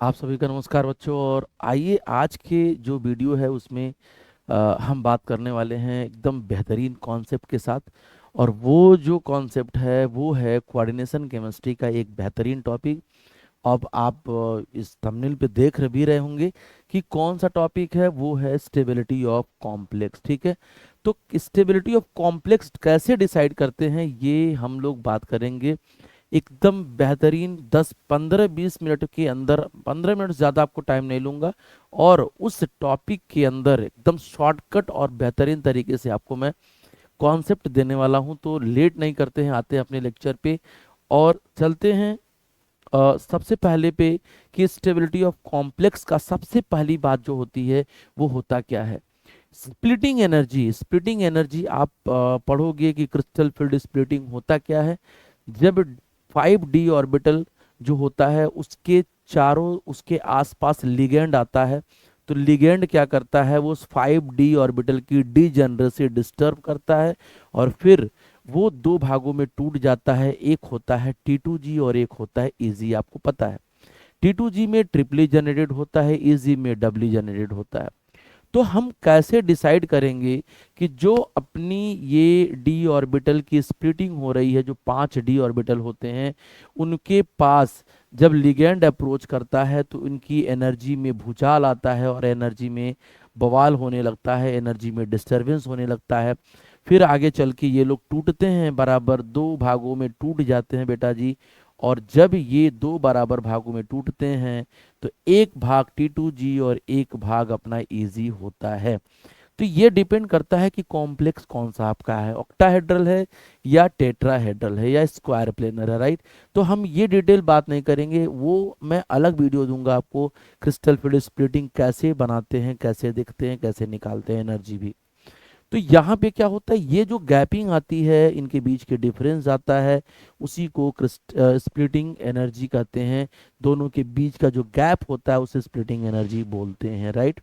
आप सभी का नमस्कार बच्चों। और आइए आज के जो वीडियो है उसमें हम बात करने वाले हैं एकदम बेहतरीन कॉन्सेप्ट के साथ। और वो जो कॉन्सेप्ट है वो है कोऑर्डिनेशन केमिस्ट्री का एक बेहतरीन टॉपिक। अब आप इस थंबनेल पे देख भी रहे होंगे कि कौन सा टॉपिक है। वो है स्टेबिलिटी ऑफ कॉम्प्लेक्स। ठीक है, तो स्टेबिलिटी ऑफ कॉम्प्लेक्स कैसे डिसाइड करते हैं ये हम लोग बात करेंगे एकदम बेहतरीन 10 15 20 मिनट के अंदर। 15 मिनट ज़्यादा आपको टाइम नहीं लूंगा और उस टॉपिक के अंदर एकदम शॉर्टकट और बेहतरीन तरीके से आपको मैं कॉन्सेप्ट देने वाला हूं। तो लेट नहीं करते हैं, आते हैं अपने लेक्चर पे और चलते हैं। सबसे पहले पे कि स्टेबिलिटी ऑफ कॉम्प्लेक्स का सबसे पहली बात जो होती है वो होता क्या है। Splitting energy. स्प्लिटिंग एनर्जी आप पढ़ोगे कि क्रिस्टल फील्ड स्प्लिटिंग होता क्या है। जब 5d ऑर्बिटल जो होता है उसके चारों उसके आसपास लिगेंड आता है, तो लिगेंड क्या करता है, वो उस 5d ऑर्बिटल की डीजनरेसी डिस्टर्ब करता है और फिर वो दो भागों में टूट जाता है। एक होता है T2G और एक होता है EG। आपको पता है T2G में ट्रिपली जनरेटेड होता है, EG में डबली जनरेटेड होता है। तो हम कैसे डिसाइड करेंगे कि जो अपनी ये डी ऑर्बिटल की स्प्लिटिंग हो रही है, जो 5d ऑर्बिटल होते हैं उनके पास जब लिगेंड अप्रोच करता है तो उनकी एनर्जी में भूचाल आता है और एनर्जी में बवाल होने लगता है, एनर्जी में डिस्टरबेंस होने लगता है। फिर आगे चल के ये लोग टूटते हैं, बराबर दो भागों में टूट जाते हैं बेटा जी। और जब ये दो बराबर भागों में टूटते हैं तो एक भाग T2G और एक भाग अपना EG होता है। तो ये डिपेंड करता है कि कॉम्प्लेक्स कौन सा आपका है, ऑक्टाहेड्रल है या टेट्राहेड्रल है या स्क्वायर प्लेनर है, राइट। तो हम ये डिटेल बात नहीं करेंगे, वो मैं अलग वीडियो दूंगा आपको। क्रिस्टल फील्ड स्प्लिटिंग कैसे बनाते हैं, कैसे देखते हैं, कैसे निकालते हैं एनर्जी भी। तो यहाँ पे क्या होता है, ये जो गैपिंग आती है इनके बीच के डिफरेंस आता है उसी को स्प्लिटिंग एनर्जी कहते हैं। दोनों के बीच का जो गैप होता है उसे स्प्लिटिंग एनर्जी बोलते हैं, राइट।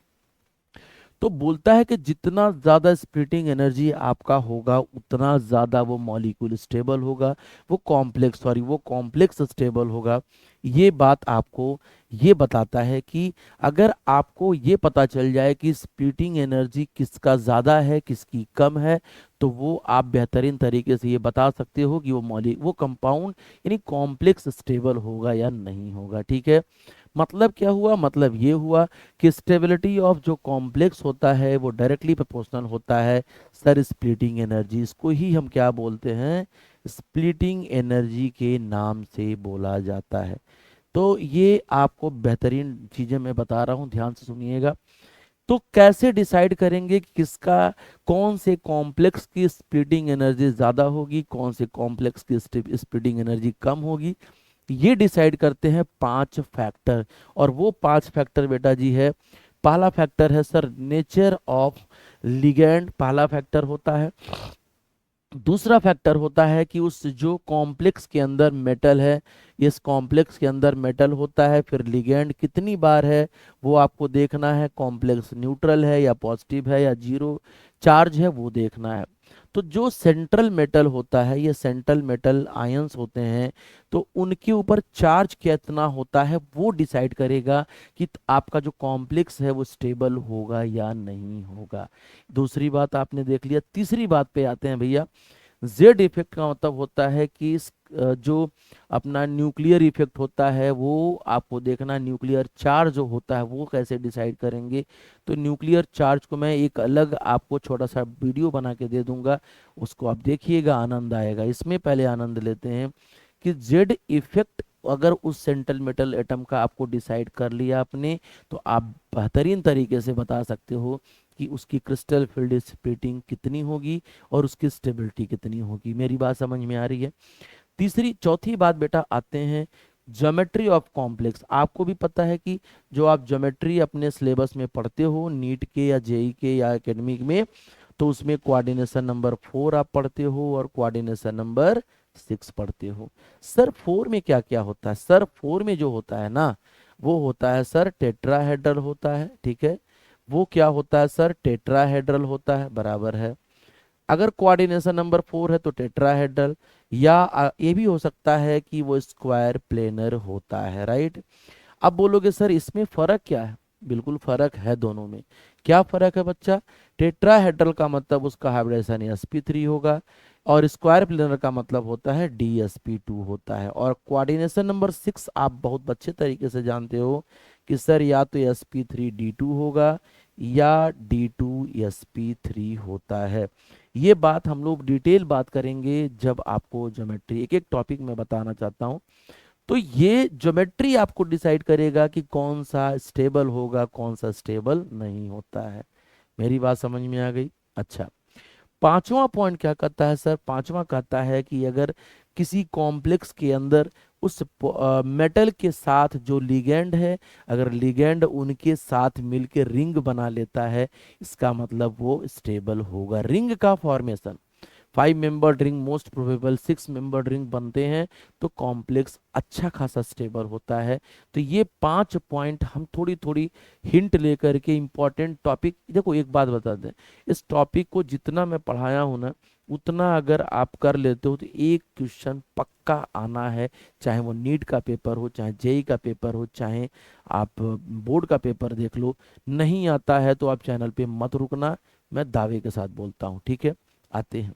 तो बोलता है कि जितना ज़्यादा स्प्लिटिंग एनर्जी आपका होगा उतना ज़्यादा वो मॉलिक्यूल स्टेबल होगा, वो कॉम्प्लेक्स स्टेबल होगा। ये बात आपको ये बताता है कि अगर आपको ये पता चल जाए कि स्प्लिटिंग एनर्जी किसका ज़्यादा है किसकी कम है, तो वो आप बेहतरीन तरीके से ये बता सकते हो कि वो कंपाउंड यानी कॉम्प्लेक्स स्टेबल होगा या नहीं होगा। ठीक है, मतलब क्या हुआ, मतलब ये हुआ कि स्टेबिलिटी ऑफ जो कॉम्प्लेक्स होता है वो डायरेक्टली प्रोपोर्शनल होता है सर स्प्लिटिंग एनर्जी। इसको ही हम क्या बोलते हैं, स्प्लिटिंग एनर्जी के नाम से बोला जाता है। तो ये आपको बेहतरीन चीजें मैं बता रहा हूँ, ध्यान से सुनिएगा। तो कैसे डिसाइड करेंगे कि किसका, कौन से कॉम्प्लेक्स की स्प्लिटिंग एनर्जी ज्यादा होगी, कौन से कॉम्प्लेक्स की स्प्लिटिंग एनर्जी कम होगी। ये डिसाइड करते हैं 5 फैक्टर। और वो 5 फैक्टर बेटा जी है, पहला फैक्टर है सर नेचर ऑफ लिगेंड, पहला फैक्टर होता है। दूसरा फैक्टर होता है कि उस जो कॉम्प्लेक्स के अंदर मेटल है, इस कॉम्प्लेक्स के अंदर मेटल होता है, फिर लिगेंड कितनी बार है वो आपको देखना है, कॉम्प्लेक्स न्यूट्रल है या पॉजिटिव है या जीरो चार्ज है वो देखना है। तो जो सेंट्रल मेटल होता है, ये सेंट्रल मेटल आयंस होते हैं, तो उनके ऊपर चार्ज कितना होता है वो डिसाइड करेगा कि आपका जो कॉम्प्लेक्स है वो स्टेबल होगा या नहीं होगा। दूसरी बात आपने देख लिया, तीसरी बात पे आते हैं भैया। जेड इफेक्ट का मतलब होता है कि जो अपना न्यूक्लियर इफेक्ट होता है वो आपको देखना, न्यूक्लियर चार्ज जो होता है वो कैसे डिसाइड करेंगे। तो न्यूक्लियर चार्ज को मैं एक अलग आपको छोटा सा वीडियो बना के दे दूंगा, उसको आप देखिएगा, आनंद आएगा। इसमें पहले आनंद लेते हैं कि जेड इफेक्ट अगर उस सेंट्रल मेटल एटम का आपको डिसाइड कर लिया आपने, तो आप बेहतरीन तरीके से बता सकते हो कि उसकी क्रिस्टल फील्ड स्प्लिटिंग कितनी होगी और उसकी स्टेबिलिटी कितनी होगी। मेरी बात समझ में आ रही है। चौथी बात बेटा आते हैं ज्योमेट्री ऑफ कॉम्प्लेक्स। आपको भी पता है कि जो आप ज्योमेट्री अपने सिलेबस में पढ़ते हो नीट के या जेई के या एकेडमिक में, तो उसमें कोऑर्डिनेशन नंबर 4 आप पढ़ते हो और कोऑर्डिनेशन नंबर 6 पढ़ते हो। सर 4 में क्या क्या होता है, सर 4 में जो होता है ना वो होता है सर टेट्राहेड्रल होता है। ठीक है, वो क्या होता है सर, टेट्राहेड्रल होता है, बराबर है। अगर कोऑर्डिनेशन नंबर 4 है तो टेट्राहेड्रल, या ये भी हो सकता है कि वो स्क्वायर प्लेनर होता है, राइट। अब बोलोगे सर इसमें फर्क क्या है? बिल्कुल फर्क है दोनों में। क्या फर्क है बच्चा? टेट्राहेड्रल का मतलब उसका हाइब्रिडाइजेशन sp3 होगा, और स्क्वायर प्लेनर का मतलब होता है dsp2 होता है। और कोऑर्डिनेशन नंबर 6 आप बहुत अच्छे तरीके से जानते हो कि सर या तो sp3d2 होगा या d2sp3 होता है। ये बात हम लोग डिटेल बात करेंगे जब आपको ज्योमेट्री एक एक टॉपिक में बताना चाहता हूँ। तो ये ज्योमेट्री आपको डिसाइड करेगा कि कौन सा स्टेबल होगा, कौन सा स्टेबल नहीं होता है। मेरी बात समझ में आ गई? अच्छा, पांचवा पॉइंट क्या कहता है सर? पांचवा कहता है कि अगर किसी कॉम्प्लेक्स के अंदर उस मेटल के साथ जो लिगेंड है, अगर लिगेंड उनके साथ मिलकर रिंग बना लेता है, इसका मतलब वो स्टेबल होगा। रिंग का formation, 5 membered ring most probable, 6 membered ring बनते हैं तो कॉम्प्लेक्स अच्छा खासा स्टेबल होता है। तो ये 5 पॉइंट हम थोड़ी थोड़ी हिंट लेकर के इंपॉर्टेंट टॉपिक, देखो एक बात बता दें, इस टॉपिक को जितना मैं पढ़ाया हूं ना, उतना अगर आप कर लेते हो तो एक क्वेश्चन पक्का आना है। चाहे वो नीट का पेपर हो, चाहे जेई का पेपर हो, चाहे आप बोर्ड का पेपर देख लो, नहीं आता है तो आप चैनल पे मत रुकना, मैं दावे के साथ बोलता हूँ। ठीक है, आते हैं।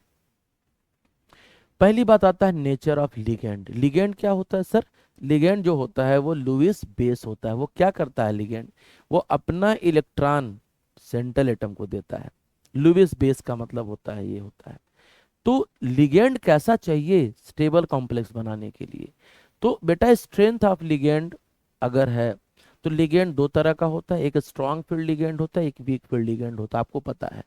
पहली बात आता है नेचर ऑफ लिगेंड। लिगेंड क्या होता है सर? लिगेंड जो होता है वो लुईस बेस होता है। वो क्या करता है लिगेंड? वो अपना इलेक्ट्रॉन सेंट्रल एटम को देता है। लुईस बेस का मतलब होता है, ये होता है। तो लिगेंड कैसा चाहिए स्टेबल कॉम्प्लेक्स बनाने के लिए? तो बेटा स्ट्रेंथ ऑफ लिगेंड अगर है तो लिगेंड दो तरह का होता है, एक स्ट्रॉन्ग फील्ड लिगेंड होता है, एक वीक फील्ड लिगेंड होता है। आपको पता है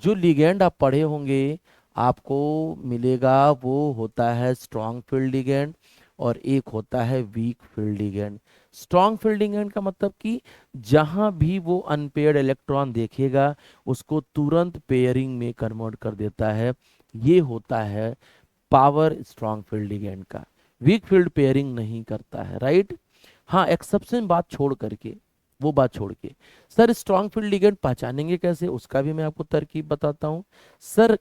जो लिगेंड आप पढ़े होंगे आपको मिलेगा वो होता है स्ट्रॉन्ग फील्ड लिगेंड, और एक होता है weak field ligand. Strong field ligand का मतलब कि जहां भी वो अनपेयर्ड इलेक्ट्रॉन देखेगा उसको तुरंत पेयरिंग में कन्वर्ट कर देता है, ये होता है पावर स्ट्रॉन्ग फील्ड लिगेंड का। वीक फील्ड पेयरिंग नहीं करता है, राइट? हाँ, एक्सेप्शन बात छोड़ करके, वो बात छोड़ के, सर स्ट्रॉन्ग फील्ड लिगेंड पहचानेंगे कैसे, उसका भी मैं आपको तरकीब बताता हूँ। सर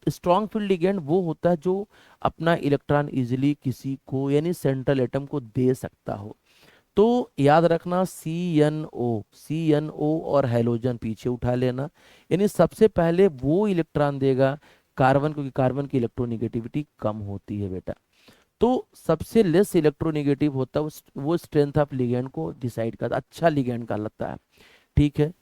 स्ट्रॉन्ग फील्ड लिगेंड वो होता है जो अपना इलेक्ट्रॉन इजिली किसी को यानी सेंट्रल एटम को दे सकता हो। तो याद रखना सी एन ओ और हेलोजन पीछे उठा लेना, यानी सबसे पहले वो इलेक्ट्रॉन देगा कार्बन, क्योंकि कार्बन की इलेक्ट्रोनेगेटिविटी कम होती है बेटा। तो सबसे लेस इलेक्ट्रोनेगेटिव होता है वो स्ट्रेंथ ऑफ लिगेंड को डिसाइड करता है, अच्छा लिगेंड का लगता है। ठीक है,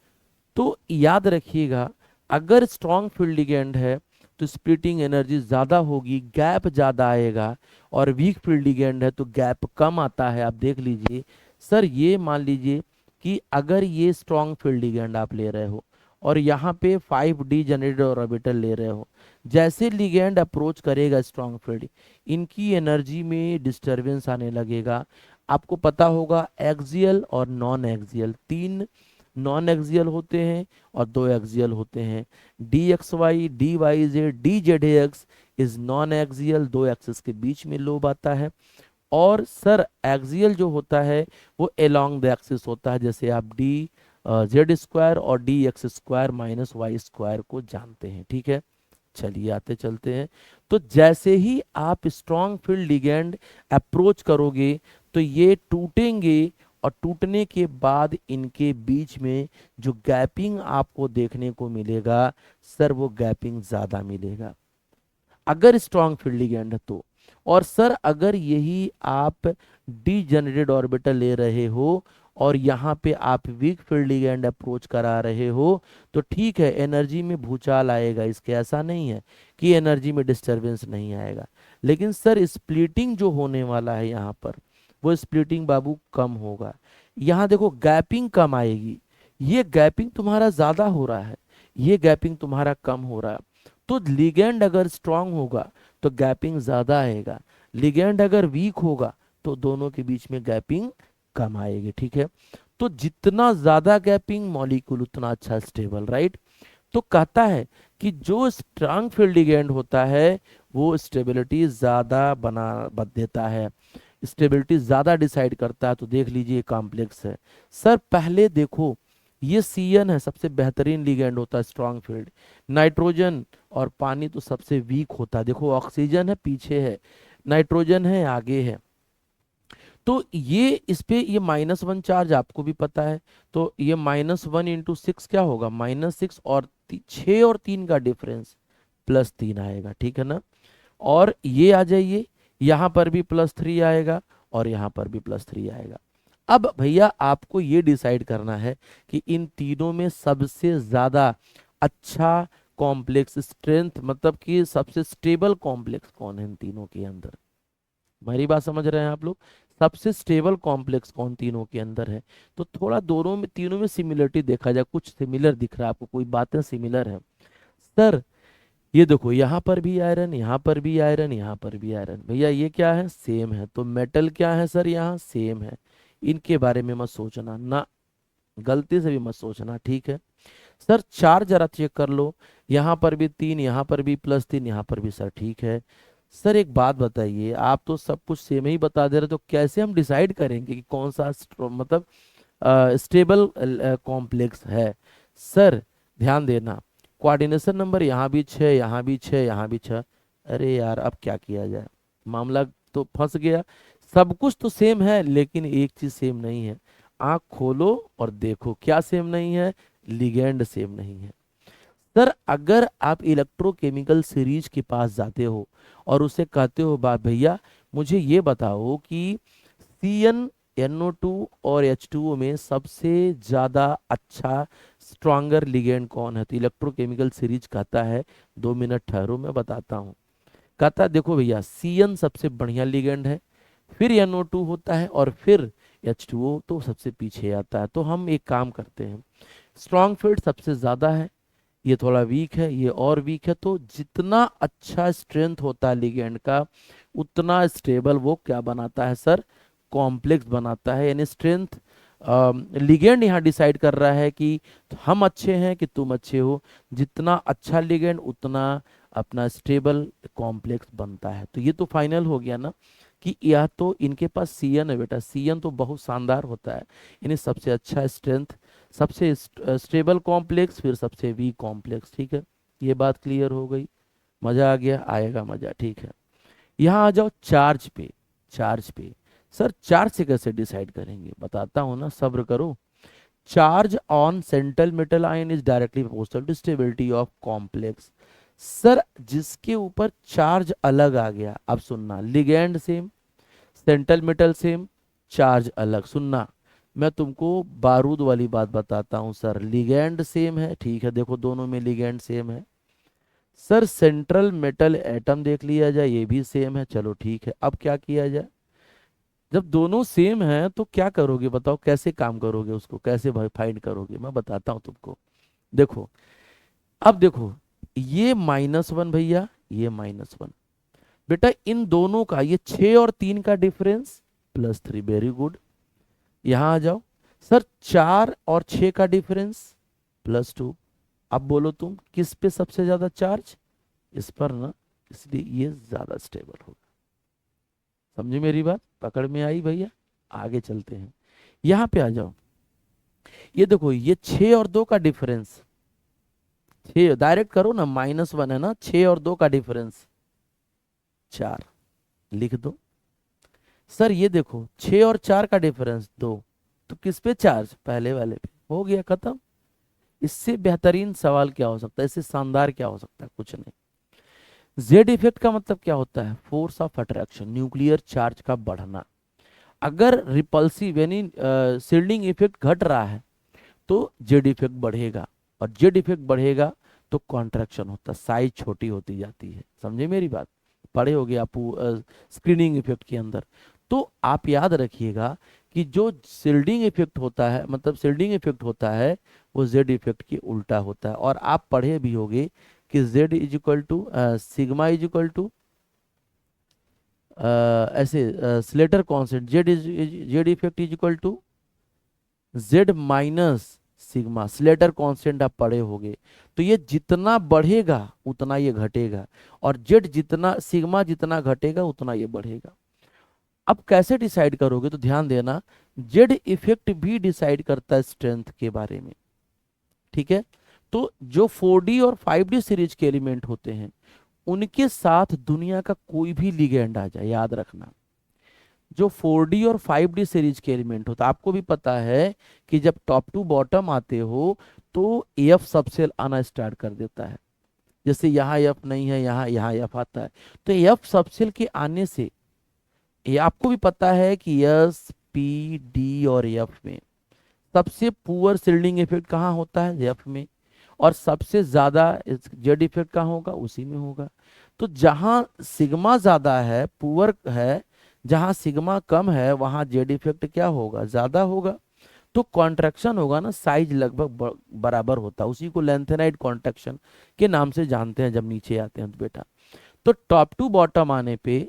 तो याद रखिएगा अगर स्ट्रॉन्ग फील्ड लिगेंड है तो स्प्लिटिंग एनर्जी ज्यादा होगी, गैप ज्यादा आएगा। और वीक फील्ड लिगेंड है तो गैप कम आता है। आप देख लीजिए सर, ये मान लीजिए कि अगर ये स्ट्रॉन्ग फील्ड लिगेंड आप ले रहे हो और यहाँ पे 5d जनरेटेड ऑर्बिटल ले रहे हो, जैसे लिगेंड अप्रोच करेगा स्ट्रॉन्ग फील्ड, इनकी एनर्जी में डिस्टरबेंस आने लगेगा। आपको पता होगा एक्सियल और नॉन एक्सियल, तीन नॉन एक्सियल होते हैं और दो एक्सियल होते हैं। D x y, d y z, d z x is non axial, दो एक्सिस के बीच में लोब आता है। और सर एक्सियल जो होता है वो अलोंग द एक्सिस होता है, जैसे आप डी जेड स्क्वायर और d x square minus y square को जानते हैं। ठीक है, चलिए आते चलते हैं। तो जैसे ही आप स्ट्रॉन्ग फील्ड लिगेंड अप्रोच करोगे तो ये टूटेंगे, और टूटने के बाद इनके बीच में जो गैपिंग आपको देखने को मिलेगा सर वो गैपिंग ज्यादा मिलेगा अगर स्ट्रॉन्ग फील्ड लिगेंड है तो। और सर अगर यही आप डीजेनरेटेड ऑर्बिटल ले रहे हो और यहाँ पे आप वीक फील्ड लिगेंड अप्रोच करा रहे हो तो ठीक है, एनर्जी में भूचाल आएगा, इसके ऐसा नहीं है कि एनर्जी में डिस्टरबेंस नहीं आएगा। लेकिन सर स्प्लिटिंग जो होने वाला है यहाँ पर, वो स्प्लिटिंग बाबू कम होगा। यहाँ देखो गैपिंग कम आएगी, ये गैपिंग तुम्हारा ज्यादा हो रहा है, ये गैपिंग तुम्हारा कम हो रहा है। तो लिगेंड अगर स्ट्रांग होगा तो गैपिंग ज्यादा आएगा, लिगेंड अगर वीक होगा तो दोनों के बीच में गैपिंग कम आएगी। ठीक है, तो जितना ज्यादा गैपिंग मॉलिक्यूल उतना अच्छा स्टेबल, राइट? तो कहता है कि जो स्ट्रांग फील्ड लिगेंड होता है वो स्टेबिलिटी ज्यादा देता है, स्टेबिलिटी ज्यादा डिसाइड करता है। तो देख लीजिए कॉम्प्लेक्स है सर, पहले देखो ये सी एन है, सबसे बेहतरीन लिगेंड होता है स्ट्रांग फील्ड। नाइट्रोजन और पानी तो सबसे वीक होता है, देखो ऑक्सीजन है पीछे है, नाइट्रोजन है आगे है। तो ये इस पे ये -1 चार्ज आपको भी पता है, तो ये -1 इंटू 6 क्या होगा, -6, और 6 और 3 का डिफरेंस +3 आएगा, ठीक है ना। और ये आ जाइए, यहाँ पर भी +3 आएगा और यहाँ पर भी +3 आएगा। अब भैया आपको ये डिसाइड करना है कि इन तीनों में सबसे ज्यादा अच्छा कॉम्प्लेक्स स्ट्रेंथ, मतलब कि सबसे स्टेबल कॉम्प्लेक्स कौन है इन तीनों के अंदर। मेरी बात समझ रहे हैं आप लोग, सबसे स्टेबल कॉम्प्लेक्स कौन तीनों के अंदर है। तो थोड़ा दोनों में, तीनों में सिमिलरिटी देखा जाए, कुछ सिमिलर दिख रहा है आपको, कोई बातें सिमिलर है सर। ये देखो, यहाँ पर भी आयरन, यहाँ पर भी आयरन, यहाँ पर भी आयरन, भैया ये क्या है, सेम है। तो मेटल क्या है सर, यहाँ सेम है। इनके बारे में मत सोचना ना, गलती से भी मत सोचना, ठीक है। सर चार जरा चेक कर लो, यहाँ पर भी 3, यहाँ पर भी +3, यहाँ पर भी, सर ठीक है। सर एक बात बताइए, आप तो सब कुछ सेम ही बता दे रहे, तो कैसे हम डिसाइड करेंगे कि कौन सा मतलब स्टेबल कॉम्प्लेक्स है। सर ध्यान देना, कोऑर्डिनेशन नंबर यहाँ भी 6, यहाँ भी 6, यहाँ भी 6। अरे यार अब क्या किया जाए, मामला तो फंस गया। सब कुछ तो सेम है, लेकिन एक चीज सेम नहीं है। आंख खोलो और देखो क्या सेम नहीं है, लिगेंड सेम नहीं है। सर अगर आप इलेक्ट्रोकेमिकल सीरीज के पास जाते हो और उसे कहते हो बा भैया मुझे ये बताओ कि CnNO2 और H2O में सबसे ज्यादा अच्छा स्ट्रॉन्गर लिगेंड कौन है, तो इलेक्ट्रोकेमिकल सीरीज कहता है, 2 मिनट ठहरो मैं बताता हूँ। कहता है देखो भैया, Cn सबसे बढ़िया लिगेंड है, फिर NO2 होता है, और फिर H2O तो सबसे पीछे आता है। तो हम एक काम करते हैं, स्ट्रॉन्ग फील्ड सबसे ज्यादा है, ये थोड़ा वीक है, ये और वीक है, तो जितना अच्छा स्ट्रेंथ होता है लिगेंड का, उतना स्टेबल वो क्या बनाता है सर, कॉम्प्लेक्स बनाता है। यानी स्ट्रेंथ लिगेंड यहाँ डिसाइड कर रहा है कि हम अच्छे हैं कि तुम अच्छे हो, जितना अच्छा लिगेंड उतना अपना स्टेबल कॉम्प्लेक्स बनता है। तो ये तो फाइनल हो गया ना कि यह तो इनके पास Cn है बेटा, Cn तो बहुत शानदार होता है, यानी सबसे अच्छा स्ट्रेंथ, सबसे स्टेबल कॉम्प्लेक्स, फिर सबसे वीक कॉम्प्लेक्स, ठीक है। ये बात क्लियर हो गई, मजा आ गया, आएगा मजा, ठीक है। यहाँ आ जाओ चार्ज पे। चार्ज पे सर, चार्ज से कैसे डिसाइड करेंगे, बताता हूँ ना, सब्र करो। Charge on central metal ion is directly proportional to stability of complex. Sir जिसके ऊपर चार्ज अलग आ गया, अब सुनना, ligand same, central metal same, charge अलग। सुनना, मैं तुमको बारूद वाली बात बताता हूँ सर, लिगेंड सेम है, ठीक है, देखो दोनों में लिगेंड सेम है। सर सेंट्रल मेटल एटम देख लिया जाए, ये भी सेम है, चलो ठीक है। अब क्या किया जाए, जब दोनों सेम है तो क्या करोगे बताओ, कैसे काम करोगे, उसको कैसे भाई फाइंड करोगे, मैं बताता हूँ तुमको। देखो, अब देखो, ये -1 भैया, ये -1, बेटा इन दोनों का, ये 6 और 3 का डिफरेंस +3, वेरी गुड। यहां आ जाओ, सर 4 और 6 का डिफरेंस +2। अब बोलो तुम किस पे सबसे ज्यादा चार्ज, इस पर ना, इसलिए ये ज्यादा स्टेबल होगा। समझे मेरी बात, पकड़ में आई भैया। आगे चलते हैं, यहां पे आ जाओ। ये देखो, ये 6 और 2 का डिफरेंस, 6 डायरेक्ट करो ना, -1 है ना, 6 और 2 का डिफरेंस 4, लिख दो। सर ये देखो, 6 और 4 का डिफरेंस 2, तो किस पे चार्ज, पहले वाले पे, हो गया खत्म। इससे बेहतरीन सवाल क्या हो सकता है, इससे शानदार क्या हो सकता है, कुछ नहीं। जेड इफेक्ट का मतलब क्या होता है, force of attraction, nuclear charge का बढ़ना। अगर रिपल्सिव यानी शील्डिंग इफेक्ट घट रहा है तो जेड इफेक्ट बढ़ेगा, और जेड इफेक्ट बढ़ेगा तो कॉन्ट्रैक्शन होता है, साइज छोटी होती जाती है। समझे मेरी बात, पढ़े होगे आप स्क्रीनिंग इफेक्ट के अंदर। तो आप याद रखिएगा कि जो शील्डिंग इफेक्ट होता है, मतलब शील्डिंग इफेक्ट होता है, वो जेड इफेक्ट के उल्टा होता है। और आप पढ़े भी होगे कि Z is equal to sigma is equal to ऐसे Slater constant, Z effect is equal to Z minus sigma, Slater constant आप पढ़े होंगे। तो ये जितना बढ़ेगा उतना ये घटेगा, और जेड जितना, सिग्मा जितना घटेगा उतना ये बढ़ेगा। अब कैसे डिसाइड करोगे, तो ध्यान देना, जेड इफेक्ट भी डिसाइड करता है स्ट्रेंथ के बारे में, ठीक है। तो जो 4D और 5D सीरीज के एलिमेंट होते हैं, उनके साथ दुनिया का कोई भी लिगेंड आ जाए, याद रखना, जो 4D और 5D सीरीज के एलिमेंट होता है, आपको भी पता है कि जब टॉप टू बॉटम आते हो तो एफ सबसेल आना स्टार्ट कर देता है। जैसे यहाँ एफ नहीं है, यहाँ यहाँ एफ आता है, तो एफ सबसेल के आने से ये आपको भी पता है कि एस पी डी और एफ में सबसे पुअर शिल्डिंग इफेक्ट कहाँ होता है? एफ में। और सबसे ज्यादा जेड इफेक्ट कहाँ होगा? उसी में होगा। तो जहां सिग्मा ज्यादा है, पुअर है, जहां सिग्मा कम है, वहां जेड इफेक्ट क्या होगा? ज्यादा होगा। तो कॉन्ट्रैक्शन होगा ना, साइज लगभग बराबर होता है, उसी को लेंथेनाइड कॉन्ट्रैक्शन के नाम से जानते हैं जब नीचे आते हैं तो बेटा। तो टॉप टू बॉटम आने पे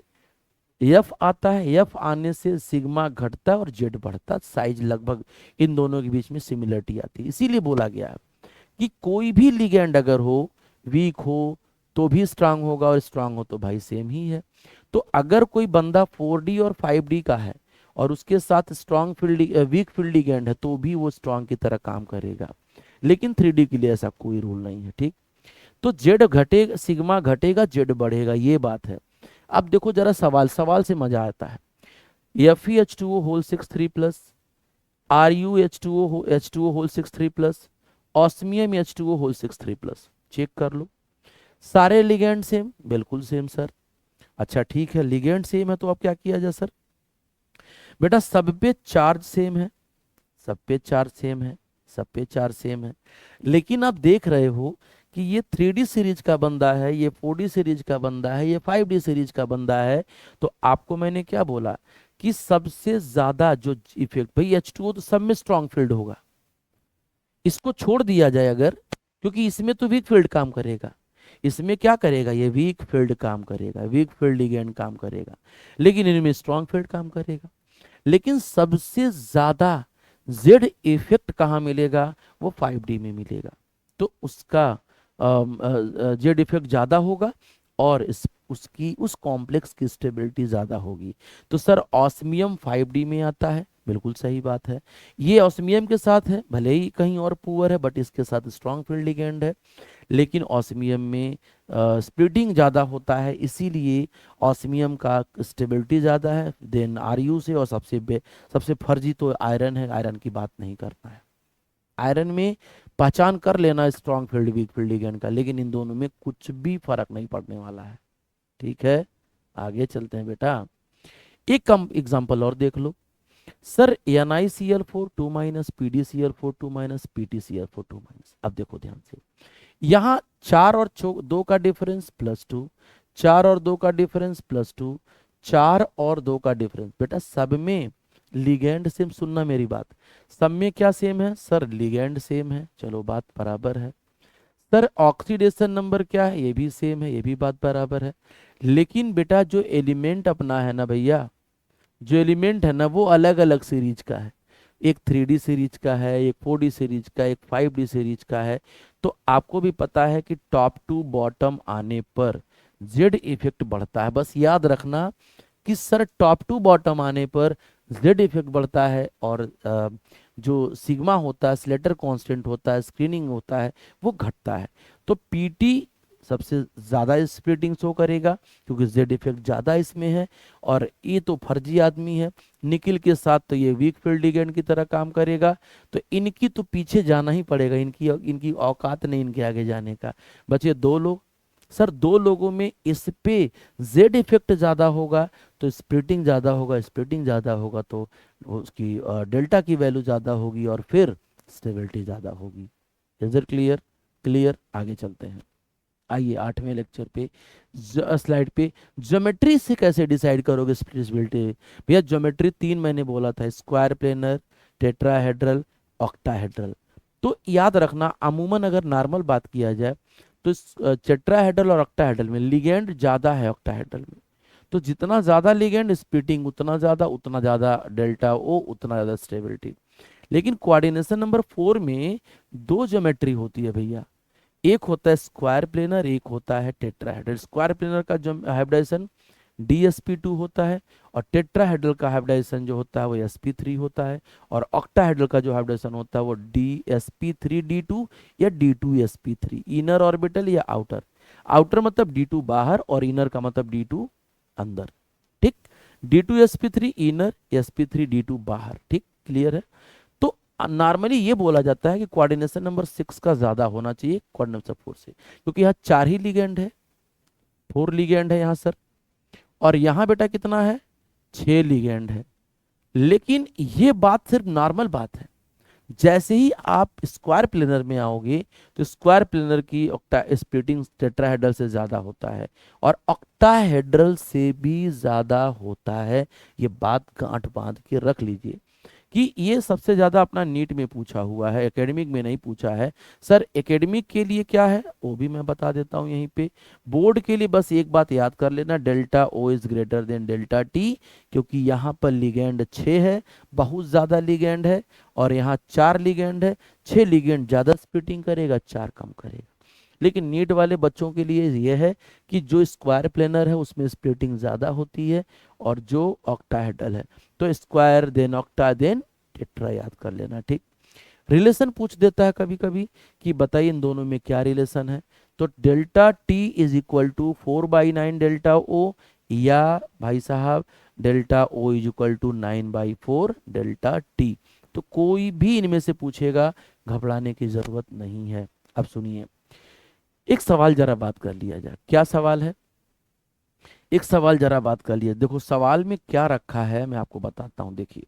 एफ आता है, एफ आने से सिग्मा घटता है और जेड बढ़ता है, साइज लगभग इन दोनों के बीच में सिमिलरिटी आती है। इसीलिए बोला गया है कि कोई भी लिगेंड अगर हो, वीक हो तो भी स्ट्रांग होगा और स्ट्रांग हो तो भाई सेम ही है। तो अगर कोई बंदा 4D और 5D का है और उसके साथ strong field weak field ligand है तो भी वो स्ट्रांग की तरह काम करेगा। लेकिन 3D के लिए ऐसा कोई रूल नहीं है, ठीक। तो जेड घटेगा, सिग्मा घटेगा, जेड बढ़ेगा, ये बात है। अब देखो जरा सवाल सवाल से मजा आता है। FeH2O whole 6 3 plus, RuH2O whole 6 3 plus, osmium H2O whole 6 3 plus, check कर लो। सारे लिगेंड सेम? बिल्कुल सेम सर। अच्छा ठीक है, लिगेंड सेम है तो अब क्या किया जाए सर? बेटा सब पे चार्ज सेम है, सब पे चार्ज सेम है, सब पे चार्ज सेम है। लेकिन आप देख रहे हो कि ये 3D सीरीज का बंदा है, ये 4D सीरीज का बंदा है, ये 5D सीरीज का बंदा है। तो आपको मैंने क्या बोला कि सबसे ज्यादा जो इफेक्ट, भाई H2O तो सब में स्ट्रॉन्ग फील्ड होगा, इसको छोड़ दिया जाए अगर, क्योंकि इसमें तो वीक फील्ड काम करेगा, इसमें क्या करेगा? ये वीक फील्ड काम करेगा, वीक फील्ड लिगेंड काम करेगा, लेकिन इनमें स्ट्रॉन्ग फील्ड काम करेगा। लेकिन सबसे ज्यादा जेड इफेक्ट कहाँ मिलेगा? वो 5D में मिलेगा। तो उसका जेड इफेक्ट ज्यादा होगा और उसकी उस कॉम्प्लेक्स की स्टेबिलिटी ज्यादा होगी। तो सर ऑस्मियम 5D में आता है, बिल्कुल सही बात है। ये ऑस्मियम के साथ है, भले ही कहीं और पुअर है बट इसके साथ स्ट्रॉन्ग फील्ड लिगेंड है। लेकिन ऑस्मियम में स्प्लिटिंग ज़्यादा होता है, इसीलिए ऑस्मियम का स्टेबिलिटी ज़्यादा है देन आरयू से। और सबसे फर्जी तो आयरन है, आयरन की बात नहीं करना है। आयरन में पहचान कर लेना strong field weak field ligand का, लेकिन इन दोनों में कुछ भी फर्क नहीं पड़ने वाला है, ठीक है। आगे चलते हैं बेटा, एक कम एग्जाम्पल और देख लो। Sir NiCl4 2 PdCl4 2 PtCl4 2। अब देखो ध्यान से, यहाँ 4 और 2 का डिफरेंस +2, 4 और 2 का डिफरेंस +2, 4 और 2 का डिफरेंस। बेटा सब में लिगेंड सेम, सुनना मेरी बात, सब में क्या सेम है सर? लिगेंड सेम है, चलो बात बराबर है। सर ऑक्सीडेशन नंबर क्या है? ये भी सेम है, ये भी बात बराबर है। लेकिन बेटा जो एलिमेंट अपना है ना भैया, जो एलिमेंट है ना वो अलग अलग सीरीज का है। एक 3D सीरीज का है, एक 4D सीरीज का, एक 5D सीरीज का है। तो आपको भी पता है कि टॉप टू बॉटम आने पर जेड इफेक्ट बढ़ता है। बस याद रखना कि सर टॉप टू बॉटम आने पर जेड इफेक्ट बढ़ता है और जो सिग्मा होता है, स्लेटर कांस्टेंट होता है, स्क्रीनिंग होता है, वो घटता है। तो पीटी सबसे ज्यादा स्प्लिटिंग शो करेगा क्योंकि जेड इफेक्ट ज्यादा इसमें है। और ये तो फर्जी आदमी है निकिल के साथ, तो ये वीक फील्ड लिगेंड की तरह काम करेगा। तो इनकी तो पीछे जाना ही पड़ेगा, इनकी इनकी औकात नहीं इनके आगे जाने का। बचे 2 लोग। सर 2 लोगों में इस पे जेड इफेक्ट ज्यादा होगा तो स्प्लिटिंग ज्यादा होगा, स्प्लिटिंग ज्यादा होगा तो उसकी डेल्टा की वैल्यू ज्यादा होगी और फिर स्टेबिलिटी ज्यादा होगी। Is it clear? क्लियर, आगे चलते हैं। आइए 8वें लेक्चर पे, स्लाइड पे, ज्योमेट्री से कैसे डिसाइड करोगे स्प्लिटिबिलिटी? भैया ज्योमेट्री 3 मैंने बोला था, स्क्वायर प्लेनर, टेट्राहेड्रल, ऑक्टाहेड्रल। तो याद रखना अमूमन अगर नॉर्मल बात किया जाए तो टेट्राहेड्रल और ऑक्टाहेड्रल में लिगेंड ज्यादा है, ऑक्टाहेड्रल में। तो जितना ज्यादा लिगेंड स्प्लिटिंग उतना ज्यादा डेल्टा ओ, उतना ज्यादा स्टेबिलिटी। लेकिन कोऑर्डिनेशन नंबर 4 में 2 ज्योमेट्री होती है भैया, एक होता है स्क्वायर प्लेनर, एक होता है टेट्राहेड्रल। स्क्वायर प्लेनर का जो हाइब्रिडाइजेशन DsP2 होता है और टेट्राहेड्रल का हाइब्रिडाइजेशन जो होता है वो sp3 होता है। और ऑक्टाहेड्रल का जो हाइब्रिडाइजेशन होता है वो DsP3D2 या D2sp3, इनर ऑर्बिटल या आउटर। आउटर मतलब D2 बाहर और इनर का मतलब D2 अंदर, ठीक। D2sp3 इनर, sp3d2 बाहर। ठीक, क्लियर है। तो नॉर्मली ये बोला जाता है कि कोऑर्डिनेशन नंबर 6 का ज्यादा होना चाहिए कोऑर्डिनेशन 4 से, क्योंकि यहाँ 4 ही लिगेंड है, 4 लिगेंड है यहाँ सर, और यहाँ बेटा कितना है, 6 लिगेंड है। लेकिन ये बात सिर्फ नॉर्मल बात है, जैसे ही आप स्क्वायर प्लेनर में आओगे तो स्क्वायर प्लेनर की ऑक्टा स्प्लिटिंग टेट्राहेड्रल से ज्यादा होता है और ऑक्टाहेड्रल से भी ज्यादा होता है। ये बात गांठ बांध के रख लीजिए कि ये सबसे ज्यादा अपना नीट में पूछा हुआ है, एकेडमिक में नहीं पूछा है। सर एकेडमिक के लिए क्या है वो भी मैं बता देता हूँ यहीं पे। बोर्ड के लिए बस एक बात याद कर लेना, delta O is greater than delta t, क्योंकि यहाँ पर लिगेंड 6 है, बहुत ज्यादा लिगेंड है, और यहाँ 4 लिगेंड है। 6 लिगेंड ज्यादा स्प्लिटिंग करेगा, 4 कम करेगा। लेकिन नीट वाले बच्चों के लिए यह है कि जो स्क्वायर प्लेनर है उसमें स्प्लिटिंग ज्यादा होती है, और जो ऑक्टाहेड्रल है तो square then octa then tetra याद कर लेना। ठीक, रिलेशन पूछ देता है कभी कभी कि बताइए इन दोनों में क्या रिलेशन है, तो delta T is equal to 4/9 delta O, या भाई साहब delta O is equal to 9/4 delta T. तो कोई भी इनमें से पूछेगा, घबराने की जरूरत नहीं है। अब सुनिए, एक सवाल जरा बात कर लिया जाए। क्या सवाल है, एक सवाल जरा बात कर लिया। देखो सवाल में क्या रखा है मैं आपको बताता हूं। देखिए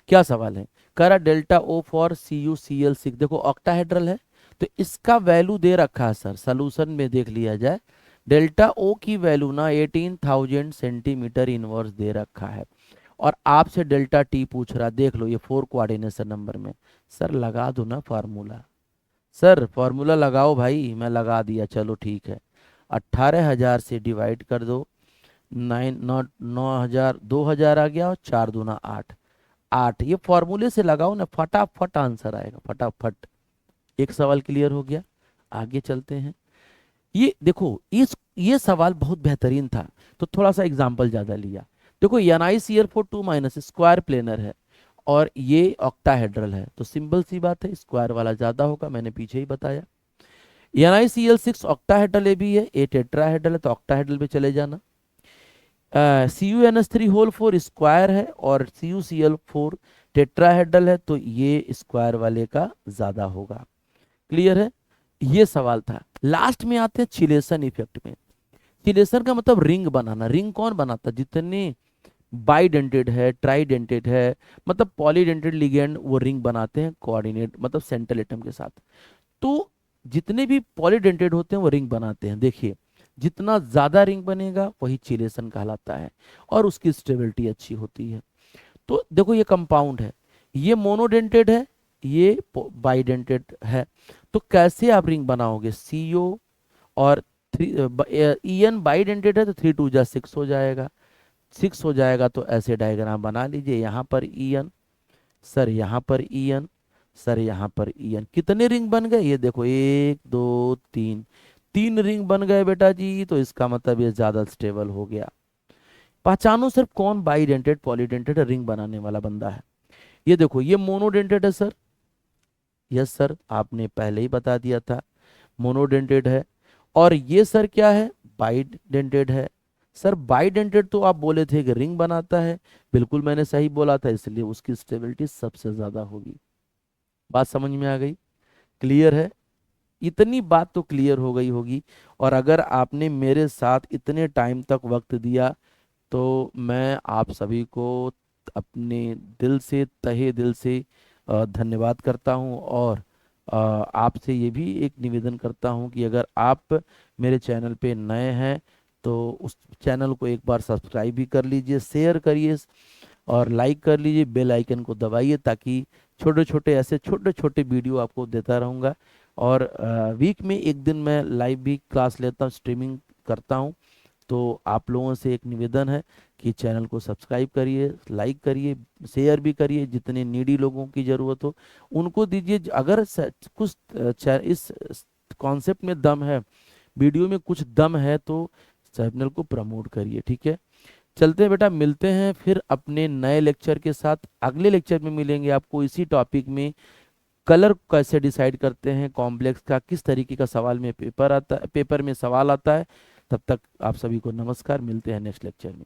क्या सवाल है, कह रहा डेल्टा ओ फॉर CuCl6। देखो ऑक्टाहेड्रल है तो इसका वैल्यू दे रखा है सर, सोल्यूशन में देख लिया जाए। डेल्टा ओ की वैल्यू ना 18,000 सेंटीमीटर इनवर्स दे रखा है, और आपसे डेल्टा टी पूछ रहा। देख लो ये 4 कोऑर्डिनेशन नंबर में। सर लगा दो ना फार्मूला, सर फार्मूला लगाओ भाई। मैं लगा दिया, चलो ठीक है। 18,000 से डिवाइड कर दो, 9,000 2,000 आ गया, और 4 दूना 8, 8। ये फॉर्मूले से लगाओ ना, फटाफट आंसर आएगा, फटाफट। एक सवाल क्लियर हो गया, आगे चलते हैं। ये देखो ये सवाल बहुत बेहतरीन था, तो थोड़ा सा एग्जाम्पल ज्यादा लिया। देखो NiCl4 2- स्क्वायर प्लेनर है और ये ऑक्टाहेड्रल है, तो सिंपल सी बात है स्क्वायर वाला ज्यादा होगा, मैंने पीछे ही बताया। NiCl6 ऑक्टाहेड्रल ए भी है, ए टेट्राहेड्रल है, तो ऑक्टाहेड्रल पे चले जाना। CuNH3 होल 4 स्क्वायर है और CuCl4 टेट्राहेड्रल है, तो ये स्क्वायर वाले का ज्यादा होगा। क्लियर है, ये सवाल था। लास्ट में आते हैं चिलेशन इफेक्ट में। चिलेशन का मतलब रिंग बनाना। रिंग कौन बनाता है, जितने बाइडेंटेड है, ट्राइडेंटेड है, मतलब पॉलीडेंटेड लिगेंड वो रिंग बनाते हैं कोऑर्डिनेट मतलब सेंट्रल एटम के साथ। तो जितने भी पॉलीडेंटेड होते हैं वो रिंग बनाते हैं। देखिए जितना ज्यादा रिंग बनेगा वही चिलेशन कहलाता है, और उसकी स्टेबिलिटी अच्छी होती है। तो देखो ये कंपाउंड है, ये मोनोडेंटेड है, ये बाइडेंटेड है। तो कैसे आप रिंग बनाओगे, CO और 3 EN बाइडेंटेड है तो 3 2 6 हो जाएगा, 6 हो जाएगा। तो ऐसे डायग्राम बना लीजिए, यहाँ पर EN, सर यहाँ पर EN, सर यहाँ पर EN। कितने रिंग बन गए, ये देखो 1 2 3, 3 रिंग बन गए बेटा जी। तो इसका मतलब ये ज्यादा स्टेबल हो गया। पहचानो सिर्फ कौन बाइडेंटेड पॉलीडेंटेड रिंग बनाने वाला बंदा है। ये देखो ये मोनोडेंटेड है सर, यस सर आपने पहले ही बता दिया था मोनोडेंटेड है। और ये सर क्या है, बाइडेंटेड है। सर बाइडेंटेड तो आप बोले थे कि रिंग बनाता है, बिल्कुल मैंने सही बोला था, इसलिए उसकी स्टेबिलिटी सबसे ज्यादा होगी। बात समझ में आ गई, क्लियर है। इतनी बात तो क्लियर हो गई होगी। और अगर आपने मेरे साथ इतने टाइम तक वक्त दिया तो मैं आप सभी को अपने दिल से, तहे दिल से धन्यवाद करता हूं। और आपसे ये भी एक निवेदन करता हूं कि अगर आप मेरे चैनल पे नए हैं तो उस चैनल को एक बार सब्सक्राइब भी कर लीजिए, शेयर करिए और लाइक कर लीजिए, बेल आइकन को दबाइए, ताकि छोटे छोटे ऐसे छोटे छोटे वीडियो आपको देता रहूँगा। और वीक में एक दिन मैं लाइव भी क्लास लेता हूँ, स्ट्रीमिंग करता हूँ। तो आप लोगों से एक निवेदन है कि चैनल को सब्सक्राइब करिए, लाइक करिए, शेयर भी करिए, जितने नीडी लोगों की ज़रूरत हो उनको दीजिए। अगर कुछ इस कॉन्सेप्ट में दम है, वीडियो में कुछ दम है, तो चैनल को प्रमोट करिए। ठीक है, चलते हैं बेटा, मिलते हैं फिर अपने नए लेक्चर के साथ। अगले लेक्चर में मिलेंगे आपको इसी टॉपिक में, कलर कैसे डिसाइड करते हैं कॉम्प्लेक्स का, किस तरीके का सवाल में पेपर में सवाल आता है। तब तक आप सभी को नमस्कार, मिलते हैं नेक्स्ट लेक्चर में।